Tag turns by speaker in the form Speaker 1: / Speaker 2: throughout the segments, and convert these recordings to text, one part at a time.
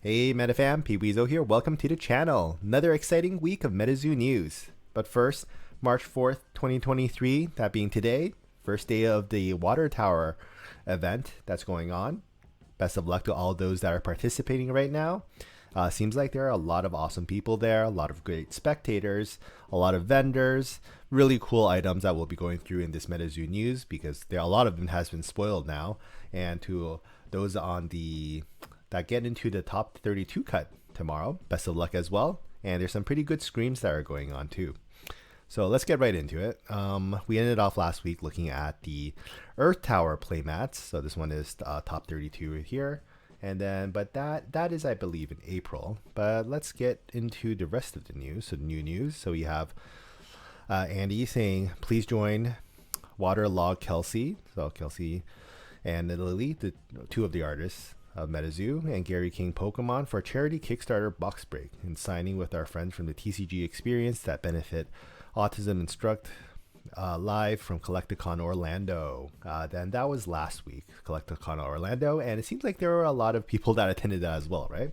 Speaker 1: Hey MetaFam, Pweezo here. Welcome to the channel. Another exciting week of Metazoo news. But first, March 4th, 2023, that being today, first day of the Water Tower event that's going on. Best of luck to all those that are participating right now. Seems like there are a lot of awesome people there, a lot of great spectators, a lot of vendors, really cool items that we'll be going through in this Metazoo news because a lot of them has been spoiled now. And to those on the that get into the top 32 cut tomorrow, best of luck as well. And there's some pretty good screams that are going on too. So let's get right into it. We ended off last week looking at the Earth Tower playmats. So this one is top 32 here. And then, but that is, I believe, in April. But let's get into the rest of the news. So new news. So we have Andy saying, please join Waterlog Kelsey. So Kelsey and Lily, the two of the artists of Metazoo, and Gary King Pokemon for a charity Kickstarter box break and signing with our friends from the TCG experience that benefit Autism Instruct live from Collecticon Orlando. Then that was last week, Collecticon Orlando, and it seems like there were a lot of people that attended that as well, right?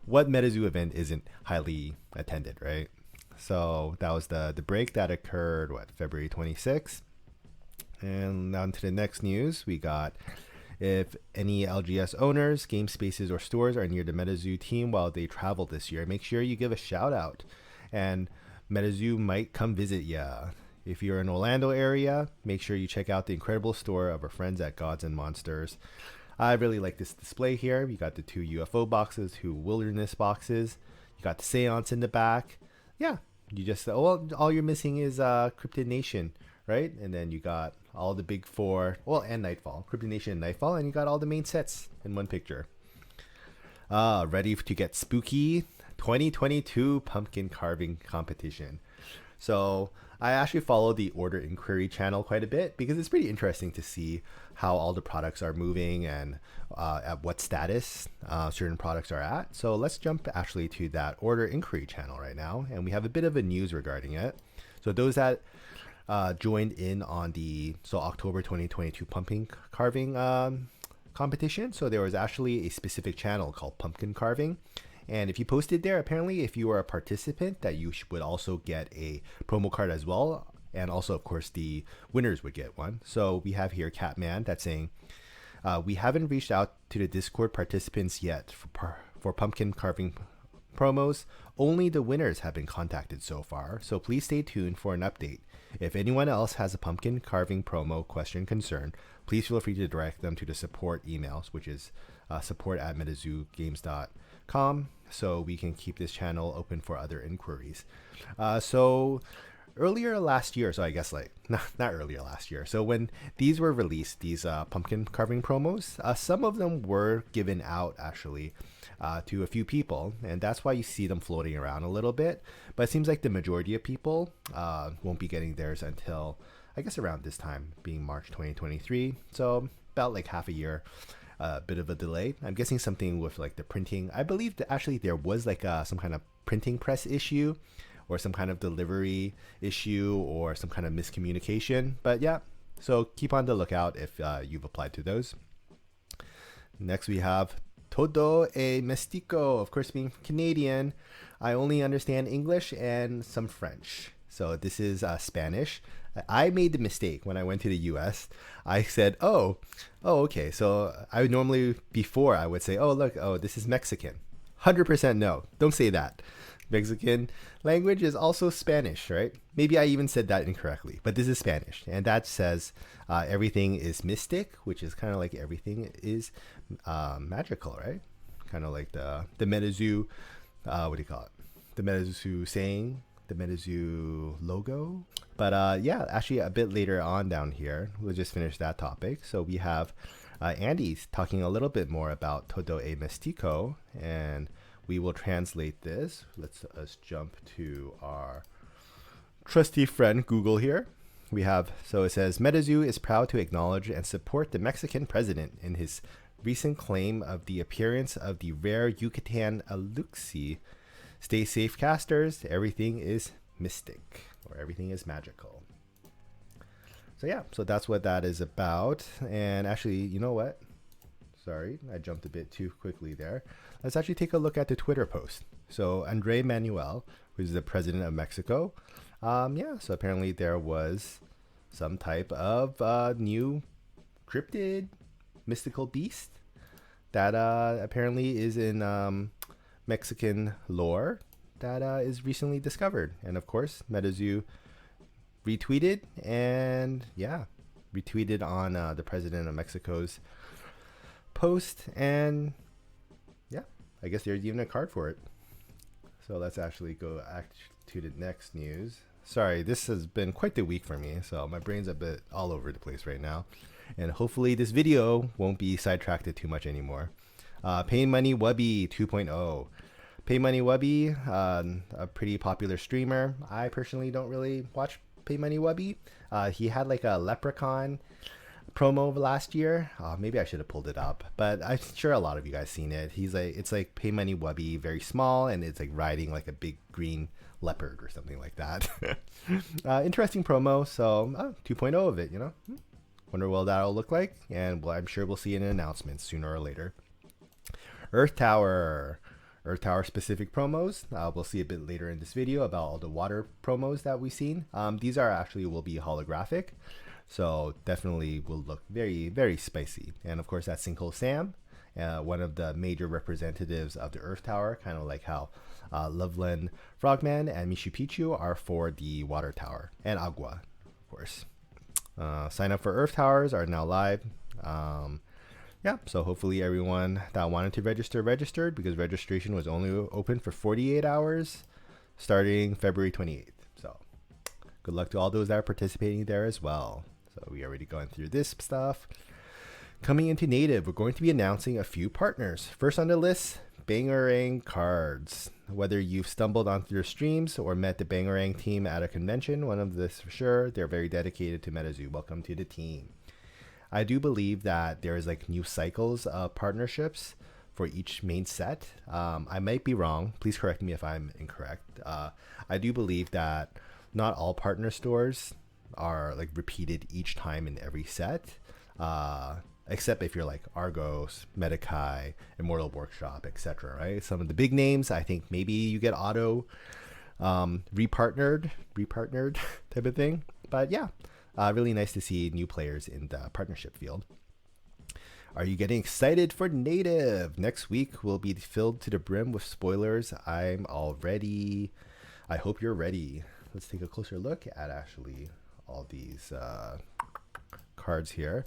Speaker 1: What Metazoo event isn't highly attended, right? So that was the break that occurred, February 26th. And on to the next news, we got if any LGS owners, game spaces, or stores are near the Metazoo team while they travel this year, make sure you give a shout out, and Metazoo might come visit ya. If you're in Orlando area, make sure you check out the incredible store of our friends at Gods and Monsters. I really like this display here. You got the two UFO boxes, two wilderness boxes. You got the seance in the back. Yeah, you just all you're missing is Cryptid Nation, right? And then you got all the big four, and Nightfall, Cryptid Nation and Nightfall, and you got all the main sets in one picture. Ready to get spooky? 2022 pumpkin carving competition. So I actually follow the order inquiry channel quite a bit because it's pretty interesting to see how all the products are moving and at what status certain products are at. So let's jump actually to that order inquiry channel right now, and we have a bit of a news regarding it. So those that joined in on the October 2022 pumpkin carving competition. So there was actually a specific channel called Pumpkin Carving. And if you posted there, apparently if you were a participant, that you would also get a promo card as well. And also, of course, the winners would get one. So we have here Catman that's saying, we haven't reached out to the Discord participants yet for pumpkin carving promos. Only the winners have been contacted so far. So please stay tuned for an update. If anyone else has a pumpkin carving promo question concern, please feel free to direct them to the support emails, which is support@metazoogames.com, so we can keep this channel open for other inquiries. So earlier last year, so I guess not earlier last year, so when these were released, these pumpkin carving promos, some of them were given out actually to a few people, and that's why you see them floating around a little bit. But it seems like the majority of people won't be getting theirs until I guess around this time, being March 2023, so about like half a year. A bit of a delay. I'm guessing something with like the printing. I believe that actually there was like some kind of printing press issue or some kind of delivery issue or some kind of miscommunication. But yeah, so keep on the lookout if you've applied to those. Next we have Toto e Mestico. Of course, being Canadian, I only understand English and some French. So this is Spanish. I made the mistake when I went to the US. I said, oh, okay. So I would normally, before I would say, oh, look, this is Mexican. 100% no. Don't say that. Mexican language is also Spanish, right? Maybe I even said that incorrectly, but this is Spanish. And that says everything is mystic, which is kind of like everything is magical, right? Kind of like the Metazoo, what do you call it? The Metazoo saying, the Metazoo logo. But yeah, actually a bit later on down here, we'll just finish that topic. So we have Andy talking a little bit more about Toto e Mestico, and we will translate this. Let's jump to our trusty friend Google here. We have, so it says, Metazoo is proud to acknowledge and support the Mexican president in his recent claim of the appearance of the rare Yucatan aluxi. Stay safe, casters. Everything is mystic, or everything is magical. So yeah, so that's what that is about. And actually, you know what? Sorry, I jumped a bit too quickly there. Let's actually take a look at the Twitter post. So Andre Manuel, who's the president of Mexico, so apparently there was some type of new cryptid mystical beast that apparently is in Mexican lore that is recently discovered. And of course, Metazoo retweeted on the president of Mexico's post, and I guess there's even a card for it. So let's actually go to the next news. Sorry, this has been quite the week for me, so my brain's a bit all over the place right now, and hopefully this video won't be sidetracked too much anymore. Pay Money Wubby 2.0. Pay Money Wubby, a pretty popular streamer. I personally don't really watch Pay Money Wubby. He had like a leprechaun promo last year. Maybe I should have pulled it up, but I'm sure a lot of you guys seen it. It's like Pay Money Wubby, very small, and it's like riding like a big green leopard or something like that. Interesting promo. So 2.0 of it, wonder what that'll look like, and I'm sure we'll see an announcement sooner or later. Earth Tower specific promos. We'll see a bit later in this video about all the water promos that we've seen. These will be holographic, so definitely will look very, very spicy. And of course, that's Sinkhole Sam, one of the major representatives of the Earth Tower, kind of like how Loveland Frogman and Mishu Pichu are for the Water Tower, and Agua, of course. Sign up for Earth Towers are now live. So hopefully everyone that wanted to registered, because registration was only open for 48 hours starting February 28th. So good luck to all those that are participating there as well. So we already gone through this stuff. Coming into native, we're going to be announcing a few partners. First on the list, Bangarang Cards. Whether you've stumbled onto their streams or met the Bangarang team at a convention, one of this for sure, they're very dedicated to Metazoo. Welcome to the team. I do believe that there is like new cycles of partnerships for each main set. I might be wrong. Please correct me if I'm incorrect. I do believe that not all partner stores are like repeated each time in every set, except if you're like Argos, Metico, Immortal Workshop, etc. Right? Some of the big names, I think maybe you get auto repartnered type of thing. But yeah. Really nice to see new players in the partnership field. Are you getting excited for native? Next week will be filled to the brim with spoilers. I'm all ready. I hope you're ready. Let's take a closer look at actually all these cards here.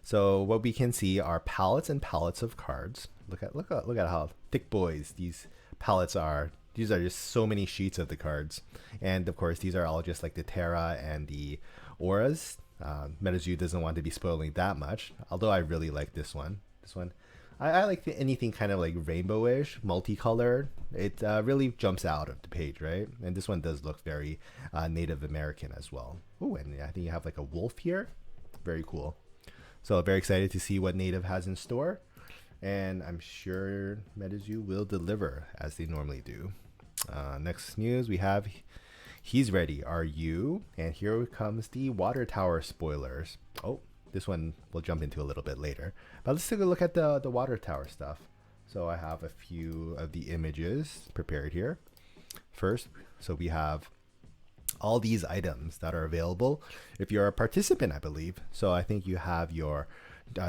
Speaker 1: So what we can see are pallets and pallets of cards. Look at how thick boys these pallets are. These are just so many sheets of the cards, and of course these are all just like the Terra and the auras. Metazoo doesn't want to be spoiling that much, although I really like this one. I like anything kind of like rainbowish, multicolored. It really jumps out of the page, right? And this one does look very Native American as well. Oh, and I think you have like a wolf here. Very cool. So very excited to see what Native has in store, and I'm sure Metazoo will deliver as they normally do. Next news we have, he's ready. Are you? And here comes the Water Tower spoilers. Oh, this one we'll jump into a little bit later. But let's take a look at the Water Tower stuff. So I have a few of the images prepared here. First, so we have all these items that are available if you're a participant, I believe. So I think you have your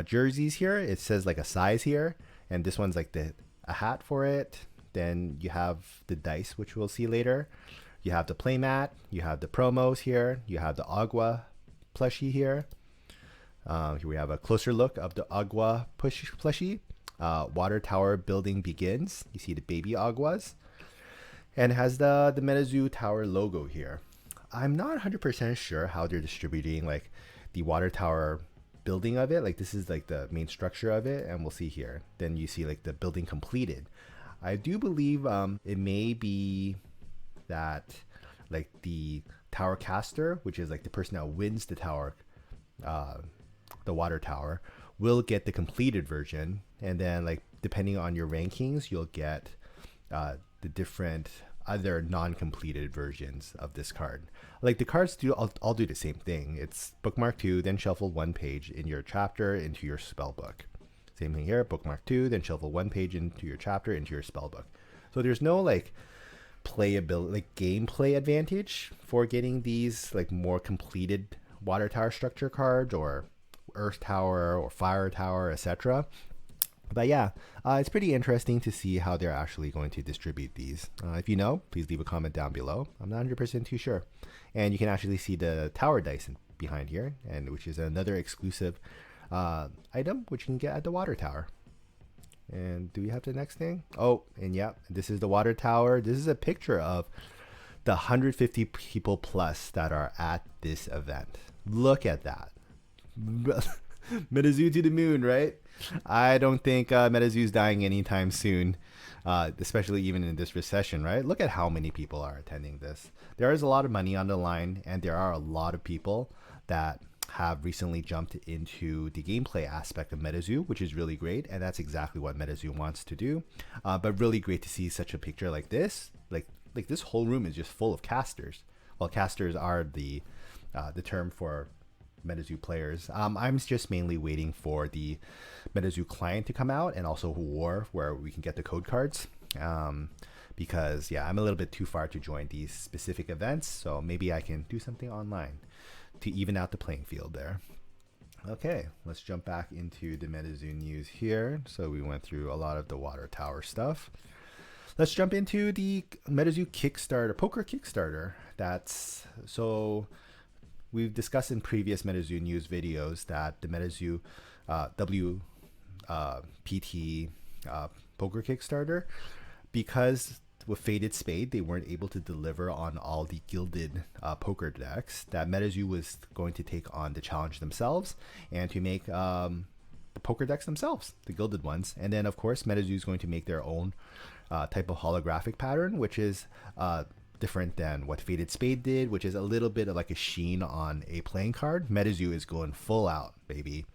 Speaker 1: jerseys here. It says like a size here, and this one's like a hat for it. Then you have the dice, which we'll see later. You have the playmat. You have the promos here. You have the Agua plushie here. Here we have a closer look of the Agua plushie. Water Tower building begins. You see the baby Aguas. And it has the Metazoo Tower logo here. I'm not 100% sure how they're distributing like the Water Tower building of it. Like this is like the main structure of it, and we'll see here. Then you see like the building completed. I do believe it may be that like the tower caster, which is like the person that wins the tower, the Water Tower, will get the completed version, and then like depending on your rankings, you'll get the different other non-completed versions of this card. Like the cards all do the same thing. It's bookmark 2, then shuffle 1 page in your chapter into your spell book. Same thing here, bookmark 2, then shuffle 1 page into your chapter, into your spell book. So there's no like playability, like gameplay advantage for getting these like more completed water tower structure cards or earth tower or fire tower, etc. But yeah, it's pretty interesting to see how they're actually going to distribute these. If you know, please leave a comment down below. I'm not 100% too sure. And you can actually see the tower dice behind here, and which is another exclusive item which you can get at the water tower. And do we have the next thing? Oh, and yeah, this is the water tower. This is a picture of the 150 people plus that are at this event. Look at that. Metazoo to the moon, right? I don't think Metazoo's dying anytime soon, especially even in this recession, right? Look at how many people are attending this. There is a lot of money on the line, and there are a lot of people that have recently jumped into the gameplay aspect of Metazoo, which is really great, and that's exactly what Metazoo wants to do. But really great to see such a picture like this. Like this whole room is just full of casters. Well, casters are the term for Metazoo players. I'm just mainly waiting for the Metazoo client to come out, and also War, where we can get the code cards. Because yeah, I'm a little bit too far to join these specific events, so maybe I can do something online to even out the playing field there. Okay, let's jump back into the Metazoo news here. So we went through a lot of the water tower stuff. Let's jump into the Metazoo Kickstarter, Poker Kickstarter. So we've discussed in previous Metazoo news videos that the Metazoo WPT Poker Kickstarter, because with Faded Spade, they weren't able to deliver on all the gilded poker decks, that Metazoo was going to take on the challenge themselves and to make the poker decks themselves, the gilded ones. And then, of course, Metazoo is going to make their own type of holographic pattern, which is different than what Faded Spade did, which is a little bit of like a sheen on a playing card. Metazoo is going full out, baby.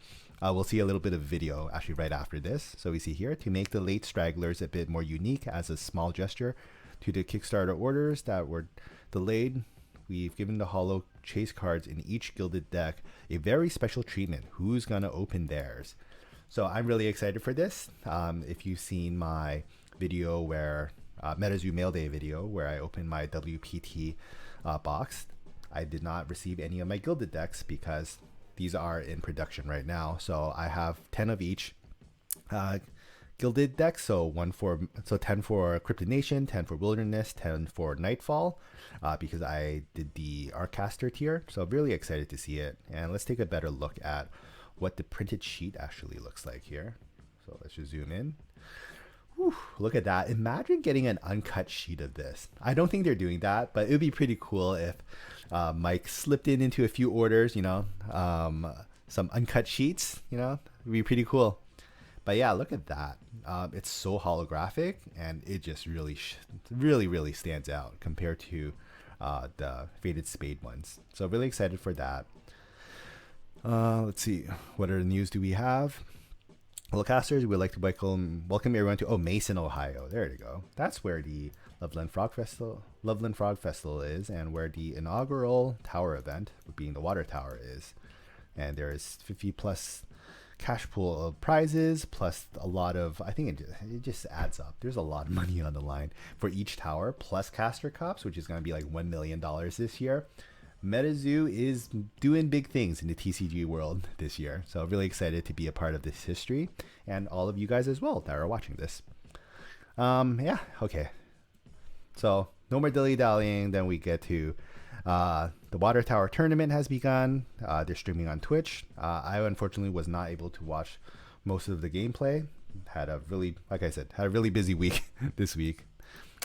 Speaker 1: We'll see a little bit of video actually right after this. So we see here, to make the late stragglers a bit more unique as a small gesture to the Kickstarter orders that were delayed, we've given the holo chase cards in each gilded deck a very special treatment. Who's gonna open theirs? So I'm really excited for this. If you've seen my video where Metazoo Mail Day video where I opened my WPT box, I did not receive any of my gilded decks because these are in production right now. So I have 10 of each gilded decks. So 10 for Cryptid Nation, 10 for Wilderness, 10 for Nightfall, because I did the Arcaster tier. So I'm really excited to see it. And let's take a better look at what the printed sheet actually looks like here. So let's just zoom in. Whew, look at that. Imagine getting an uncut sheet of this. I don't think they're doing that, but it would be pretty cool if Mike slipped into a few orders, some uncut sheets, it'd be pretty cool. But yeah, look at that. It's so holographic, and it just really, really stands out compared to the Faded Spade ones. So really excited for that. Let's see. What other news do we have? Hello, casters. We'd like to welcome everyone to Mason, Ohio. There you go. That's where the Loveland Frog Festival is, and where the inaugural tower event, being the water tower, is. And there is 50 plus cash pool of prizes, plus a lot of, I think it just adds up. There's a lot of money on the line for each tower, plus caster cups, which is going to be like $1 million this year. Metazoo is doing big things in the TCG world this year. So really excited to be a part of this history, and all of you guys as well that are watching this. Yeah, okay. So no more dilly-dallying. Then we get to the Water Tower tournament has begun. They're streaming on Twitch. I unfortunately was not able to watch most of the gameplay. Had a really busy week this week.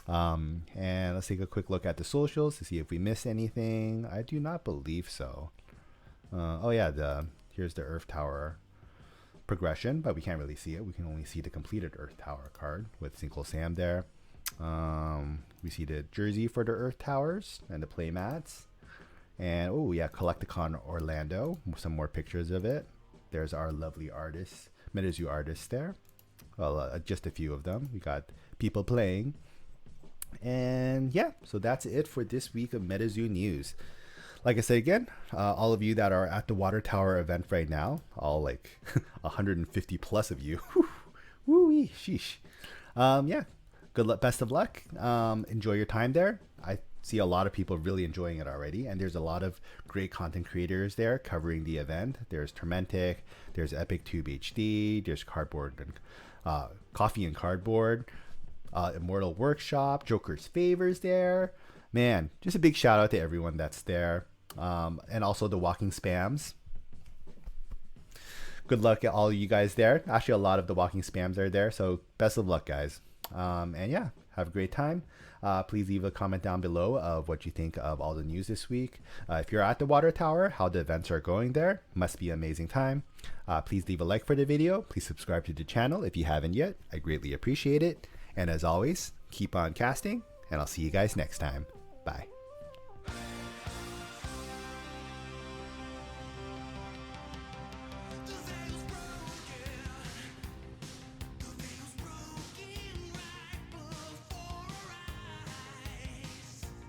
Speaker 1: And let's take a quick look at the socials to see if we missed anything. I do not believe so. Oh yeah, here's the Earth Tower progression, but we can't really see it. We can only see the completed Earth Tower card with Single Sam there. We see the jersey for the Earth Towers and the play mats. And oh yeah, Collecticon Orlando, some more pictures of it. There's our lovely artists, Metazoo artists there. Well, just a few of them. We got people playing. And yeah, so that's it for this week of Metazoo news. like I said again, all of you that are at the water tower event right now, all like 150 plus of you, woo-wee, sheesh. Yeah, good luck, best of luck. Enjoy your time there. I see a lot of people really enjoying it already, and there's a lot of great content creators there covering the event. There's Tormentic, there's Epic Tube HD, there's Cardboard and Coffee and Cardboard, Immortal Workshop, Joker's Favors there. Man, just a big shout out to everyone that's there. And also the Walking Spams. Good luck at all of you guys there. Actually, a lot of the Walking Spams are there, so best of luck, guys. And yeah, have a great time. Please leave a comment down below of what you think of all the news this week. If you're at the water tower, how the events are going there. Must be an amazing time. Please leave a like for the video. Please subscribe to the channel if you haven't yet. I greatly appreciate it. And as always, keep on casting, and I'll see you guys next time. Bye.